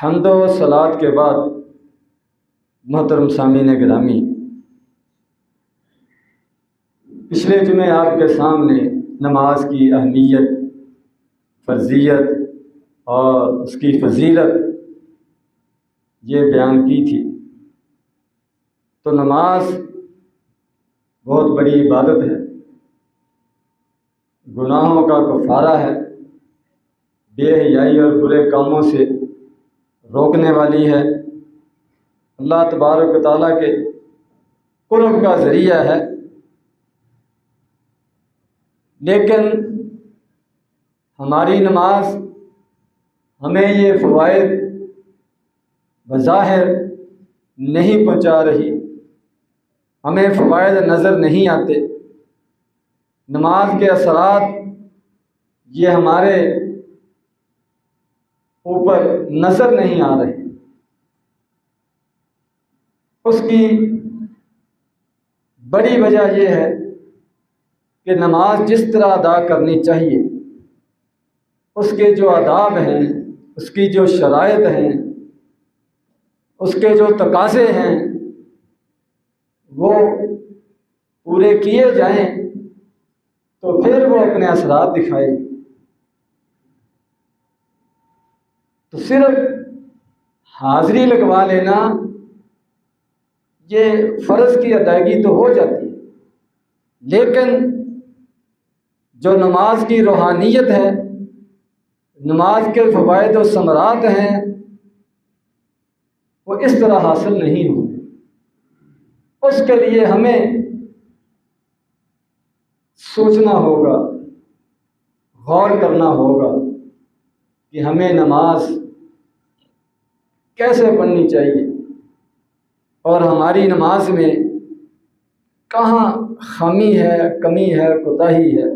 حمد و صلات کے بعد محترم سامعین گرامی، پچھلے جمعے آپ کے سامنے نماز کی اہمیت، فرضیت اور اس کی فضیلت یہ بیان کی تھی۔ تو نماز بہت بڑی عبادت ہے، گناہوں کا کفارہ ہے، بے حیائی اور برے کاموں سے روکنے والی ہے، اللہ تبارک و تعالیٰ کے قرب کا ذریعہ ہے۔ لیکن ہماری نماز ہمیں یہ فوائد بظاہر نہیں پہنچا رہی، ہمیں فوائد نظر نہیں آتے، نماز کے اثرات یہ ہمارے اوپر نظر نہیں آ رہے۔ اس کی بڑی وجہ یہ ہے کہ نماز جس طرح ادا کرنی چاہیے، اس کے جو آداب ہیں، اس کی جو شرائط ہیں، اس کے جو تقاضے ہیں، وہ پورے کیے جائیں تو پھر وہ اپنے اثرات دکھائے گی۔ تو صرف حاضری لگوا لینا یہ فرض کی ادائیگی تو ہو جاتی ہے، لیکن جو نماز کی روحانیت ہے، نماز کے فوائد و ثمرات ہیں، وہ اس طرح حاصل نہیں ہوتے۔ اس کے لیے ہمیں سوچنا ہوگا، غور کرنا ہوگا کہ ہمیں نماز کیسے پڑھنی چاہیے اور ہماری نماز میں کہاں خامی ہے، کمی ہے، کوتاہی ہے،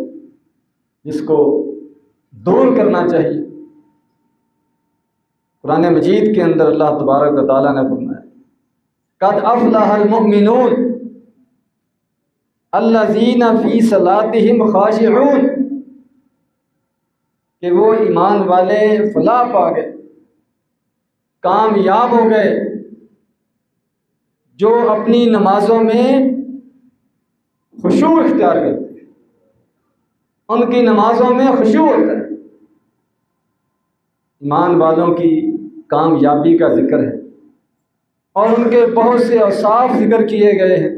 جس کو دور کرنا چاہیے۔ قرآن مجید کے اندر اللہ تبارک و تعالیٰ نے فرمایا قد افلح المؤمنون الذین فی صلاتہم خاشعون، کہ وہ ایمان والے فلاح پا گئے، کامیاب ہو گئے، جو اپنی نمازوں میں خشوع اختیار کرتے ہیں، ان کی نمازوں میں خشوع ہوتا ہے۔ ایمان والوں کی کامیابی کا ذکر ہے اور ان کے بہت سے اوصاف ذکر کیے گئے ہیں،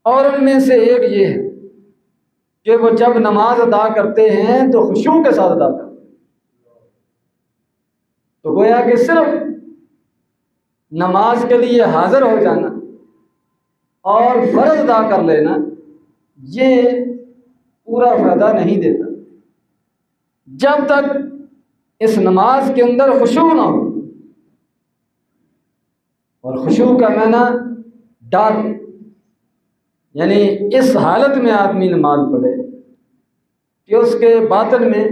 اور ان میں سے ایک یہ ہے کہ وہ جب نماز ادا کرتے ہیں تو خشوع کے ساتھ ادا کرتے ہیں۔ تو گویا کہ صرف نماز کے لیے حاضر ہو جانا اور فرض ادا کر لینا یہ پورا فائدہ نہیں دیتا جب تک اس نماز کے اندر خشوع نہ ہو۔ اور خشوع کا معنی ڈر، یعنی اس حالت میں آدمی نماز پڑھے کہ اس کے باطن میں،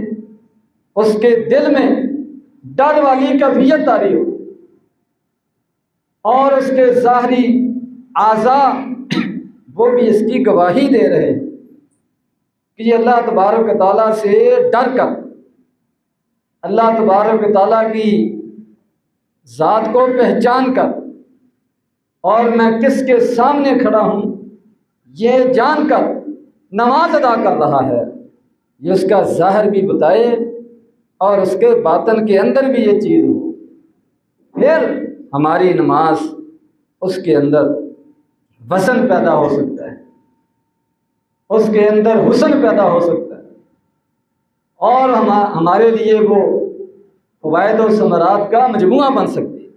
اس کے دل میں ڈر والی کیفیت طاری ہو، اور اس کے ظاہری اعضاء وہ بھی اس کی گواہی دے رہے کہ یہ اللہ تبارک و تعالیٰ سے ڈر کر، اللہ تبارک و تعالیٰ کی ذات کو پہچان کر، اور میں کس کے سامنے کھڑا ہوں یہ جان کر نماز ادا کر رہا ہے، یہ اس کا ظاہر بھی بتائے اور اس کے باطن کے اندر بھی یہ چیز ہو، پھر ہماری نماز اس کے اندر وزن پیدا ہو سکتا ہے، اس کے اندر حسن پیدا ہو سکتا ہے، اور ہمارے لیے وہ فوائد و ثمرات کا مجموعہ بن سکتی ہے۔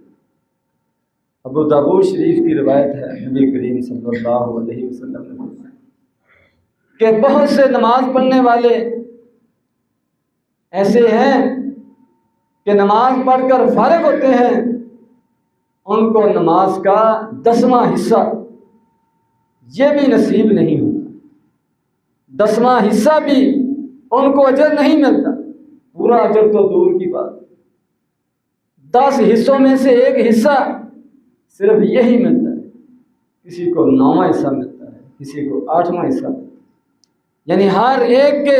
ابو داؤد شریف کی روایت ہے، نبی کریم صلی اللہ علیہ وسلم نے فرمایا کہ بہت سے نماز پڑھنے والے ایسے ہیں کہ نماز پڑھ کر فارغ ہوتے ہیں، ان کو نماز کا 10واں حصہ یہ بھی نصیب نہیں ہوتا، 10واں حصہ بھی ان کو اجر نہیں ملتا، پورا اجر تو دور کی بات، 10 حصوں میں سے ایک حصہ صرف یہی ملتا ہے، کسی کو 9واں حصہ ملتا ہے، کسی کو 8واں حصہ ملتا ہے، یعنی ہر ایک کے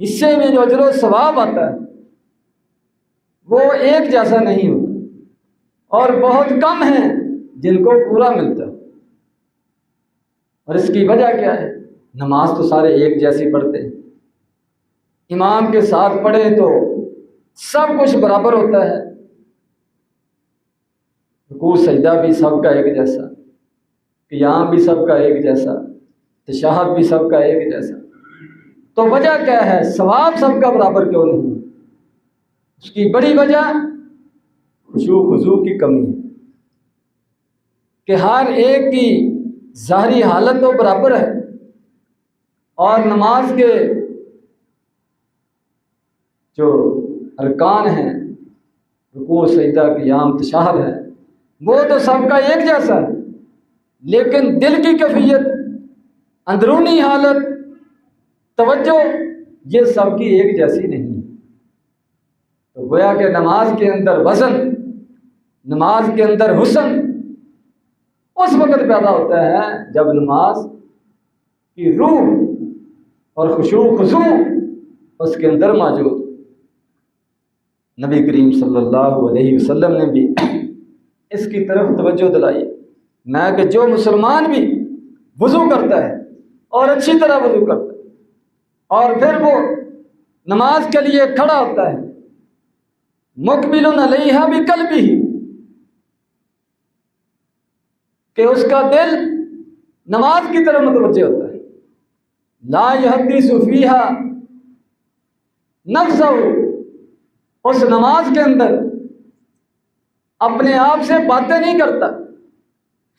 حصے میں جو اجر و ثواب آتا ہے وہ ایک جیسا نہیں ہوتا، اور بہت کم ہیں جن کو پورا ملتا ہے۔ اور اس کی وجہ کیا ہے؟ نماز تو سارے ایک جیسی پڑھتے ہیں، امام کے ساتھ پڑھے تو سب کچھ برابر ہوتا ہے، رکوع سجدہ بھی سب کا ایک جیسا، قیام بھی سب کا ایک جیسا، تشہد بھی سب کا ایک جیسا۔ تو وجہ کیا ہے؟ ثواب سب کا برابر کیوں نہیں؟ اس کی بڑی وجہ خشوع خضوع کی کمی ہے کہ ہر ایک کی ظاہری حالت تو برابر ہے، اور نماز کے جو ارکان ہیں، رکوع سجدہ قیام تشہد ہے، وہ تو سب کا ایک جیسا ہے، لیکن دل کی کیفیت، اندرونی حالت، توجہ، یہ سب کی ایک جیسی نہیں ہے۔ تو گویا کہ نماز کے اندر وزن، نماز کے اندر حسن اس وقت پیدا ہوتا ہے جب نماز کی روح اور خشوع خضوع اس کے اندر موجود۔ نبی کریم صلی اللہ علیہ وسلم نے بھی اس کی طرف توجہ دلائی، میں کہ جو مسلمان بھی وضو کرتا ہے اور اچھی طرح وضو کرتا ہے اور پھر وہ نماز کے لیے کھڑا ہوتا ہے، مقبل علیہا بقلبہ، کہ اس کا دل نماز کی طرف متوجہ ہوتا ہے، لا یحدث فیہا نفسہ، اس نماز کے اندر اپنے آپ سے باتیں نہیں کرتا،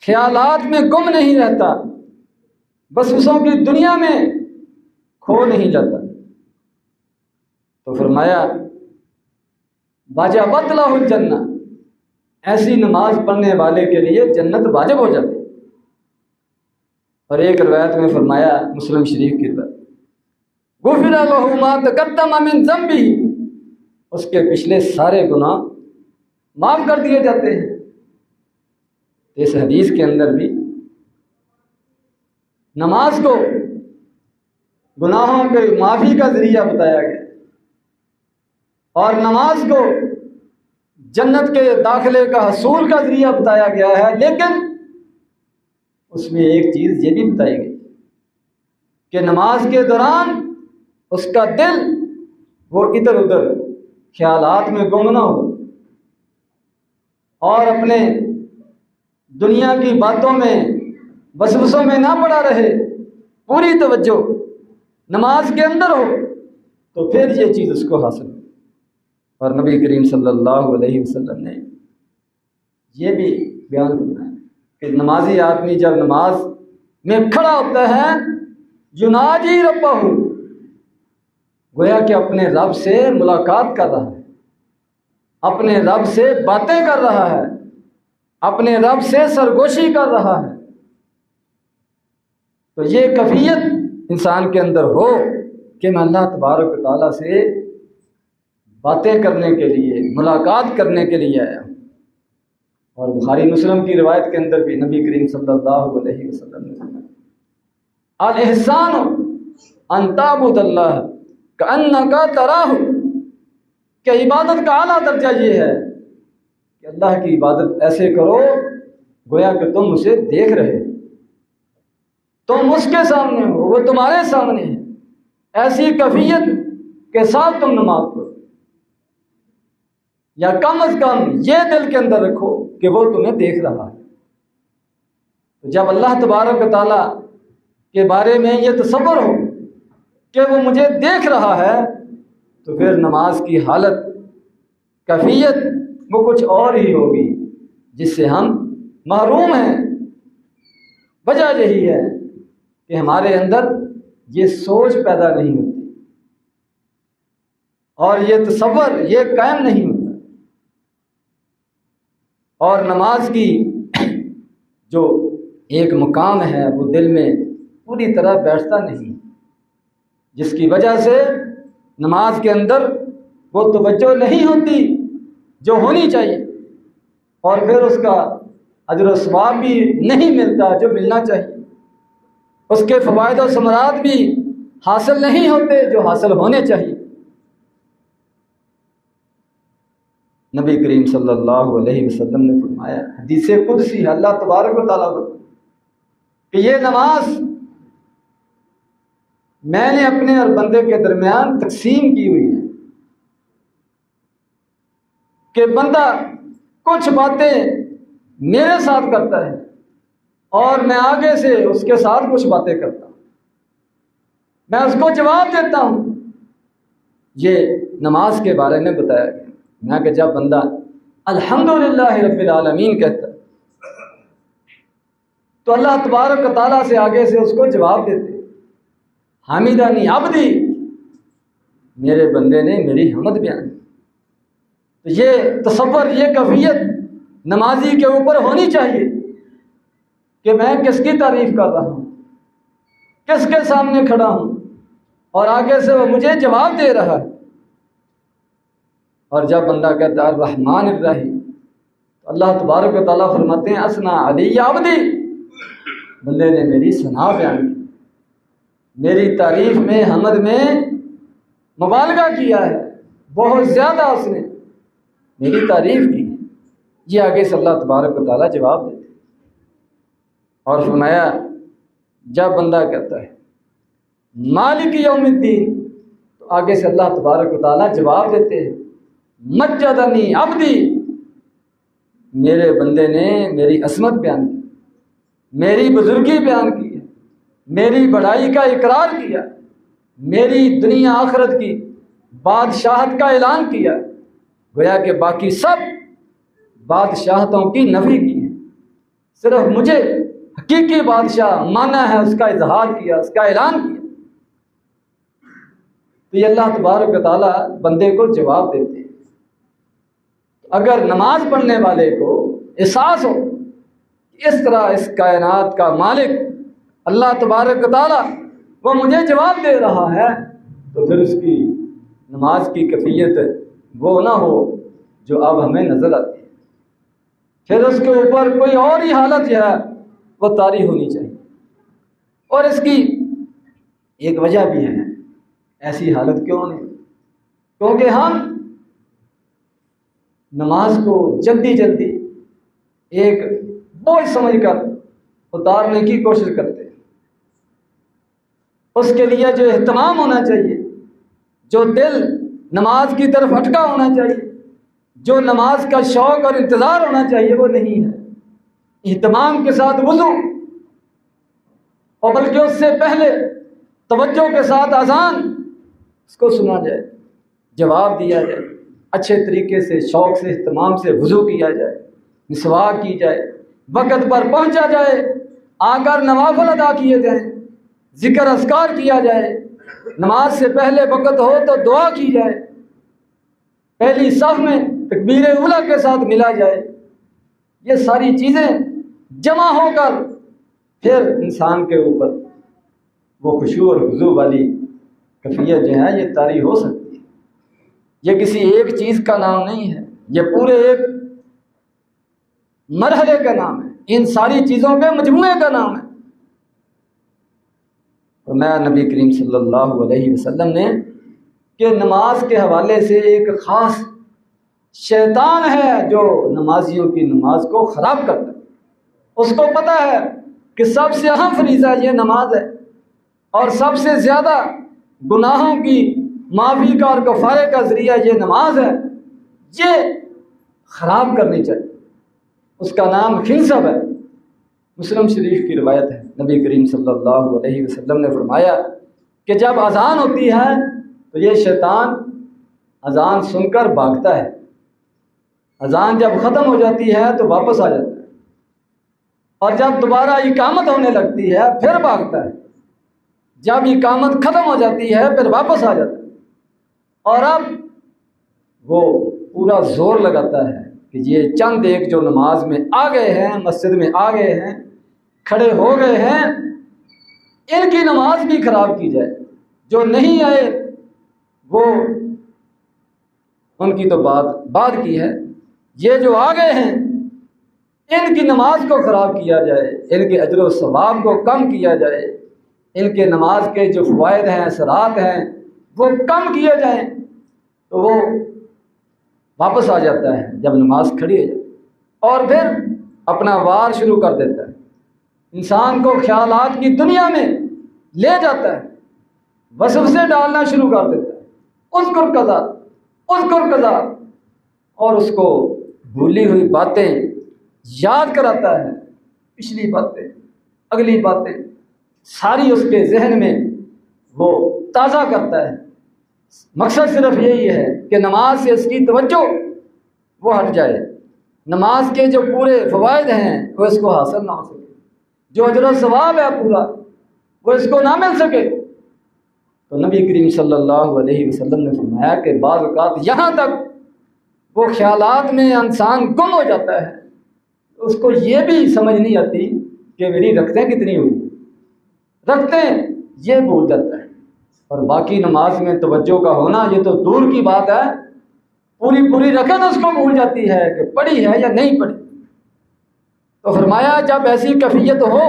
خیالات میں گم نہیں رہتا، وسوسوں کی دنیا میں کھو نہیں جاتا۔ تو فرمایا واجبت لہ الجنہ، ایسی نماز پڑھنے والے کے لیے جنت واجب ہو جاتی۔ اور ایک روایت میں فرمایا، مسلم شریف کی روایت، غفر لہ ما تقدم من ذنبہ، اس کے پچھلے سارے گناہ معاف کر دیے جاتے ہیں۔ اس حدیث کے اندر بھی نماز کو گناہوں کے معافی کا ذریعہ بتایا گیا، اور نماز کو جنت کے داخلے کا حصول کا ذریعہ بتایا گیا ہے، لیکن اس میں ایک چیز یہ بھی بتائی گئی کہ نماز کے دوران اس کا دل وہ ادھر ادھر خیالات میں گم نہ ہو، اور اپنے دنیا کی باتوں میں وسوسوں میں نہ پڑا رہے، پوری توجہ نماز کے اندر ہو، تو پھر یہ چیز اس کو حاصل ہو۔ اور نبی کریم صلی اللہ علیہ وسلم نے یہ بھی بیان کرنا ہے کہ نمازی آدمی جب نماز میں کھڑا ہوتا ہے، یناجی ربہ، گویا کہ اپنے رب سے ملاقات کر رہا ہے، اپنے رب سے باتیں کر رہا ہے، اپنے رب سے سرگوشی کر رہا ہے۔ تو یہ کیفیت انسان کے اندر ہو کہ میں اللہ تبارک و تعالیٰ سے باتیں کرنے کے لیے، ملاقات کرنے کے لیے آیا ہوں۔ اور بخاری مسلم کی روایت کے اندر بھی نبی کریم صلی اللہ علیہ وسلم نے فرمایا، الاحسان ان تعبد اللہ کأنک تراہ، کہ عبادت کا اعلیٰ درجہ یہ ہے کہ اللہ کی عبادت ایسے کرو گویا کہ تم اسے دیکھ رہے، تم اس کے سامنے ہو، وہ تمہارے سامنے ہے، ایسی کیفیت کے ساتھ تم نماز پڑھو، یا کم از کم یہ دل کے اندر رکھو کہ وہ تمہیں دیکھ رہا ہے۔ تو جب اللہ تبارک و تعالیٰ کے بارے میں یہ تصور ہو کہ وہ مجھے دیکھ رہا ہے، تو پھر نماز کی حالت، کیفیت وہ کچھ اور ہی ہوگی جس سے ہم محروم ہیں۔ وجہ یہی ہے کہ ہمارے اندر یہ سوچ پیدا نہیں ہوتی اور یہ تصور یہ قائم نہیں ہوتا، اور نماز کی جو ایک مقام ہے وہ دل میں پوری طرح بیٹھتا نہیں، جس کی وجہ سے نماز کے اندر وہ توجہ نہیں ہوتی جو ہونی چاہیے، اور پھر اس کا اجر و ثواب بھی نہیں ملتا جو ملنا چاہیے، اس کے فوائد و ثمرات بھی حاصل نہیں ہوتے جو حاصل ہونے چاہیے۔ نبی کریم صلی اللہ علیہ وسلم نے فرمایا، حدیث قدسی ہے، اللہ تبارک و تعالیٰ کہ یہ نماز میں نے اپنے اور بندے کے درمیان تقسیم کی ہوئی ہے کہ بندہ کچھ باتیں میرے ساتھ کرتا ہے اور میں آگے سے اس کے ساتھ کچھ باتیں کرتا ہوں، میں اس کو جواب دیتا ہوں۔ یہ نماز کے بارے میں بتایا گیا میں کہ جب بندہ الحمدللہ رب العالمین کہتا ہے تو اللہ تبارک و تعالیٰ سے آگے سے اس کو جواب دیتے، حمیدنی عبدی، میرے بندے نے میری حمد بیان کی۔ تو یہ تصور، یہ کیفیت نمازی کے اوپر ہونی چاہیے کہ میں کس کی تعریف کر رہا ہوں، کس کے سامنے کھڑا ہوں، اور آگے سے وہ مجھے جواب دے رہا ہے۔ اور جب بندہ کہتا ہے الرحمن الرحیم، تو اللہ تبارک و تعالیٰ فرماتے ہیں اثنا علی عبدی، بندے نے میری ثنا بیان کی، میری تعریف میں، حمد میں مبالغہ کیا ہے، بہت زیادہ اس نے میری تعریف کی۔ یہ آگے سے اللہ تبارک و تعالیٰ جواب دیتے، اور فرمایا جب بندہ کہتا ہے مالک یوم الدین، تو آگے سے اللہ تبارک و تعالیٰ جواب دیتے ہیں مجدنی عبدی، میرے بندے نے میری عظمت بیان کی، میری بزرگی بیان کی ہے، میری بڑائی کا اقرار کیا، میری دنیا آخرت کی بادشاہت کا اعلان کیا، گویا کہ باقی سب بادشاہتوں کی نفی کی ہے، صرف مجھے حقیقی بادشاہ مانا ہے، اس کا اظہار کیا، اس کا اعلان کیا۔ تو یہ اللہ تبارک و تعالیٰ بندے کو جواب دیتے ہیں۔ اگر نماز پڑھنے والے کو احساس ہو کہ اس طرح اس کائنات کا مالک اللہ تبارک و تعالیٰ وہ مجھے جواب دے رہا ہے، تو پھر اس کی نماز کی کیفیت وہ نہ ہو جو اب ہمیں نظر آتی ہے، پھر اس کے اوپر کوئی اور ہی حالت جو ہے وہ طاری ہونی چاہیے۔ اور اس کی ایک وجہ بھی ہے، ایسی حالت کیوں نہیں؟ کیونکہ ہم نماز کو جلدی جلدی ایک بوجھ سمجھ کر اتارنے کی کوشش کرتے ہیں۔ اس کے لیے جو اہتمام ہونا چاہیے، جو دل نماز کی طرف اٹکا ہونا چاہیے، جو نماز کا شوق اور انتظار ہونا چاہیے، وہ نہیں ہے۔ اہتمام کے ساتھ وضو، اور بلکہ اس سے پہلے توجہ کے ساتھ اذان، اس کو سنا جائے، جواب دیا جائے، اچھے طریقے سے، شوق سے، اہتمام سے وضو کیا جائے، مسواک کی جائے، وقت پر پہنچا جائے، آ کر نوافل ادا کیے جائیں، ذکر اذکار کیا جائے، نماز سے پہلے وقت ہو تو دعا کی جائے، پہلی صف میں تکبیر اولیٰ کے ساتھ ملا جائے۔ یہ ساری چیزیں جمع ہو کر پھر انسان کے اوپر وہ خشوع اور خضوع والی کیفیت جو ہے یہ طاری ہو سکتی ہے۔ یہ کسی ایک چیز کا نام نہیں ہے، یہ پورے ایک مرحلے کا نام ہے، ان ساری چیزوں کے مجموعے کا نام ہے۔ فرمایا نبی کریم صلی اللہ علیہ وسلم نے کہ نماز کے حوالے سے ایک خاص شیطان ہے جو نمازیوں کی نماز کو خراب کرتا ہے۔ اس کو پتہ ہے کہ سب سے اہم فریضہ یہ نماز ہے، اور سب سے زیادہ گناہوں کی معافی کا اور کفارے کا ذریعہ یہ نماز ہے، یہ خراب کرنی چاہیے۔ اس کا نام خنثب ہے۔ مسلم شریف کی روایت ہے، نبی کریم صلی اللہ علیہ وسلم نے فرمایا کہ جب اذان ہوتی ہے تو یہ شیطان اذان سن کر بھاگتا ہے، اذان جب ختم ہو جاتی ہے تو واپس آ جاتا ہے، اور جب دوبارہ اقامت ہونے لگتی ہے پھر بھاگتا ہے، جب اقامت ختم ہو جاتی ہے پھر واپس آ جاتا ہے، اور اب وہ پورا زور لگاتا ہے کہ یہ چند ایک جو نماز میں آ گئے ہیں، مسجد میں آ گئے ہیں، کھڑے ہو گئے ہیں، ان کی نماز بھی خراب کی جائے، جو نہیں آئے وہ ان کی تو بات بعد کی ہے، یہ جو آ گئے ہیں ان کی نماز کو خراب کیا جائے، ان کے اجر و ثواب کو کم کیا جائے، ان کے نماز کے جو فوائد ہیں، اثرات ہیں وہ کم کیے جائیں، تو وہ واپس آ جاتا ہے جب نماز کھڑی ہو جائے، اور پھر اپنا وار شروع کر دیتا ہے، انسان کو خیالات کی دنیا میں لے جاتا ہے، وسوسے ڈالنا شروع کر دیتا ہے، اذکر کذا اذکر کذا، اور اس کو بھولی ہوئی باتیں یاد کراتا ہے، پچھلی باتیں، اگلی باتیں ساری اس کے ذہن میں وہ تازہ کرتا ہے۔ مقصد صرف یہی ہے کہ نماز سے اس کی توجہ وہ ہٹ جائے، نماز کے جو پورے فوائد ہیں وہ اس کو حاصل نہ ہو سکے، جو اجر و ثواب ہے پورا وہ اس کو نہ مل سکے۔ تو نبی کریم صلی اللہ علیہ وسلم نے فرمایا کہ بعض اوقات یہاں تک وہ خیالات میں انسان گم ہو جاتا ہے، اس کو یہ بھی سمجھ نہیں آتی کہ میری رکعتیں کتنی ہوئی، رکعتیں یہ بھول جاتا ہے، اور باقی نماز میں توجہ کا ہونا یہ تو دور کی بات ہے، پوری رکعت اس کو بھول جاتی ہے کہ پڑھی ہے یا نہیں پڑھی۔ تو فرمایا جب ایسی کیفیت ہو،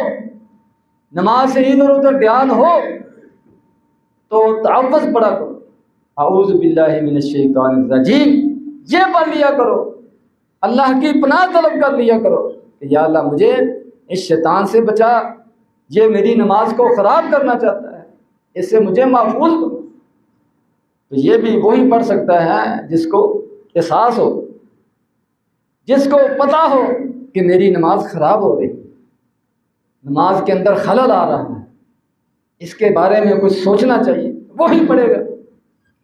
نماز سے ادھر ادھر دھیان ہو، تو تعوذ پڑھا کرو، اعوذ باللہ من الشیطان الرجیم، یہ پڑھ لیا کرو، اللہ کی پناہ طلب کر لیا کرو کہ یا اللہ مجھے اس شیطان سے بچا، یہ میری نماز کو خراب کرنا چاہتا ہے، اس سے مجھے محفوظ کرو۔ تو یہ بھی وہی پڑھ سکتا ہے جس کو احساس ہو، جس کو پتہ ہو کہ میری نماز خراب ہو رہی، نماز کے اندر خلل آ رہا ہے، اس کے بارے میں کچھ سوچنا چاہیے، وہی پڑھے گا۔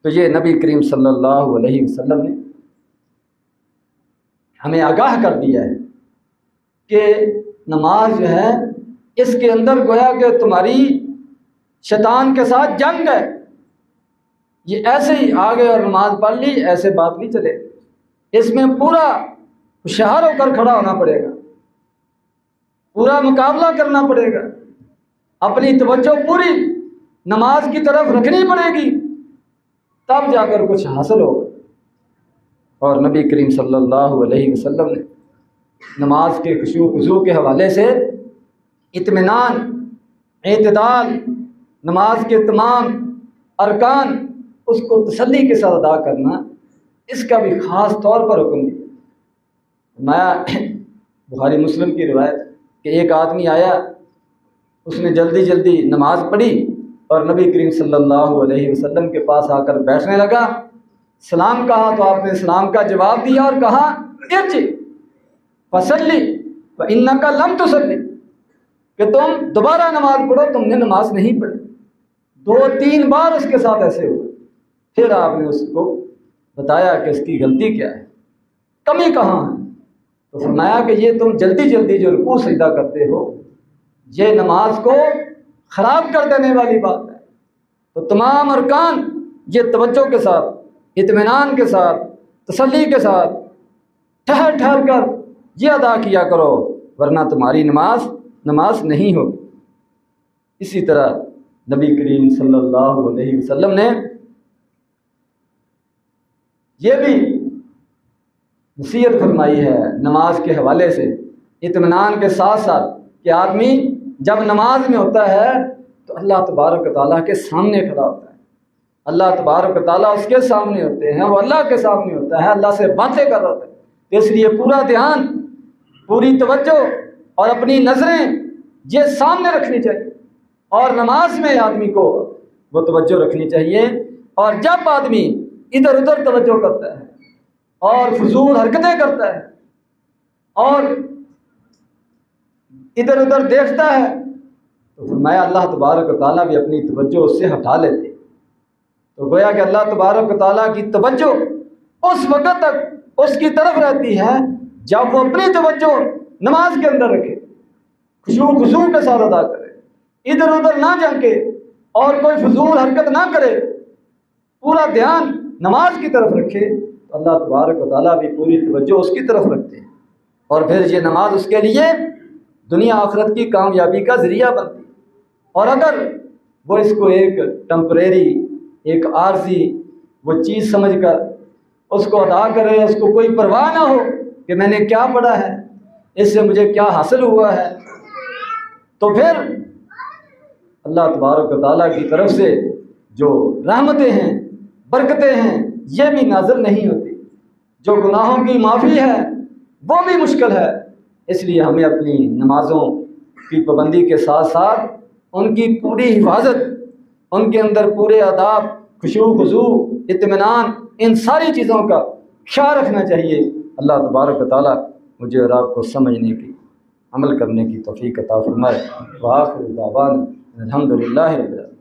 تو یہ نبی کریم صلی اللہ علیہ وسلم نے ہمیں آگاہ کر دیا ہے کہ نماز جو ہے اس کے اندر گویا کہ تمہاری شیطان کے ساتھ جنگ ہے، یہ ایسے ہی آگے اور نماز پڑھ لی ایسے بات نہیں چلے، اس میں پورا ہوشیار ہو کر کھڑا ہونا پڑے گا، پورا مقابلہ کرنا پڑے گا، اپنی توجہ پوری نماز کی طرف رکھنی پڑے گی، تب جا کر کچھ حاصل ہوگا۔ اور نبی کریم صلی اللہ علیہ وسلم نے نماز کے خشوع و خضوع کے حوالے سے اطمینان، اعتدال، نماز کے تمام ارکان اس کو تسلی کے ساتھ ادا کرنا، اس کا بھی خاص طور پر حکم دیا۔ بخاری مسلم کی روایت کہ ایک آدمی آیا، اس نے جلدی جلدی نماز پڑھی اور نبی کریم صلی اللہ علیہ وسلم کے پاس آ کر بیٹھنے لگا، سلام کہا تو آپ نے سلام کا جواب دیا اور کہا ارجع فصلی فإنک لم تصلی، کہ تم دوبارہ نماز پڑھو، تم نے نماز نہیں پڑھی۔ 2-3 بار اس کے ساتھ ایسے ہوا، پھر آپ نے اس کو بتایا کہ اس کی غلطی کیا ہے، کمی کہاں ہے، تو فرمایا کہ یہ تم جلدی جلدی جو رکوع سجدہ کرتے ہو، یہ نماز کو خراب کر دینے والی بات ہے۔ تو تمام ارکان یہ توجہ کے ساتھ، اطمینان کے ساتھ، تسلی کے ساتھ ٹھہر ٹھہر کر یہ ادا کیا کرو، ورنہ تمہاری نماز نہیں ہوگی۔ اسی طرح نبی کریم صلی اللہ علیہ وسلم نے یہ بھی نصیحت فرمائی ہے نماز کے حوالے سے، اطمینان کے ساتھ ساتھ، کہ آدمی جب نماز میں ہوتا ہے تو اللہ تبارک و تعالیٰ کے سامنے کھڑا ہوتا ہے، اللہ تبارک و تعالیٰ اس کے سامنے ہوتے ہیں، وہ اللہ کے سامنے ہوتا ہے، اللہ سے باتیں کر رہا ہوتا ہے، تو اس لیے پورا دھیان، پوری توجہ اور اپنی نظریں یہ سامنے رکھنی چاہیے، اور نماز میں آدمی کو وہ توجہ رکھنی چاہیے۔ اور جب آدمی ادھر ادھر توجہ کرتا ہے اور فضول حرکتیں کرتا ہے اور ادھر ادھر دیکھتا ہے، تو فرمایا اللہ تبارک و تعالیٰ بھی اپنی توجہ اس سے ہٹا لیتے۔ تو گویا کہ اللہ تبارک و تعالیٰ کی توجہ اس وقت تک اس کی طرف رہتی ہے جب وہ اپنی توجہ نماز کے اندر رکھے، خشوع و خضوع کے ساتھ ادا کرے، ادھر ادھر نہ جھانکے اور کوئی فضول حرکت نہ کرے، پورا دھیان نماز کی طرف رکھے، تو اللہ تبارک و تعالیٰ بھی پوری توجہ اس کی طرف رکھتے ہیں، اور پھر یہ نماز اس کے لیے دنیا آخرت کی کامیابی کا ذریعہ بنتی ہے۔ اور اگر وہ اس کو ایک ٹمپریری، ایک عارضی وہ چیز سمجھ کر اس کو ادا کرے، اس کو کوئی پرواہ نہ ہو کہ میں نے کیا پڑھا ہے، اس سے مجھے کیا حاصل ہوا ہے، تو پھر اللہ تبارک و تعالیٰ کی طرف سے جو رحمتیں ہیں، برکتیں ہیں، یہ بھی نازل نہیں ہوتی، جو گناہوں کی معافی ہے وہ بھی مشکل ہے۔ اس لیے ہمیں اپنی نمازوں کی پابندی کے ساتھ ساتھ ان کی پوری حفاظت، ان کے اندر پورے آداب، خشوع خضوع، اطمینان، ان ساری چیزوں کا خیال رکھنا چاہیے۔ اللہ تبارک و تعالیٰ مجھے اور آپ کو سمجھنے کی، عمل کرنے کی توفیق عطا فرمائے۔ وآخر دعوانا الحمدللہ رب العالمین۔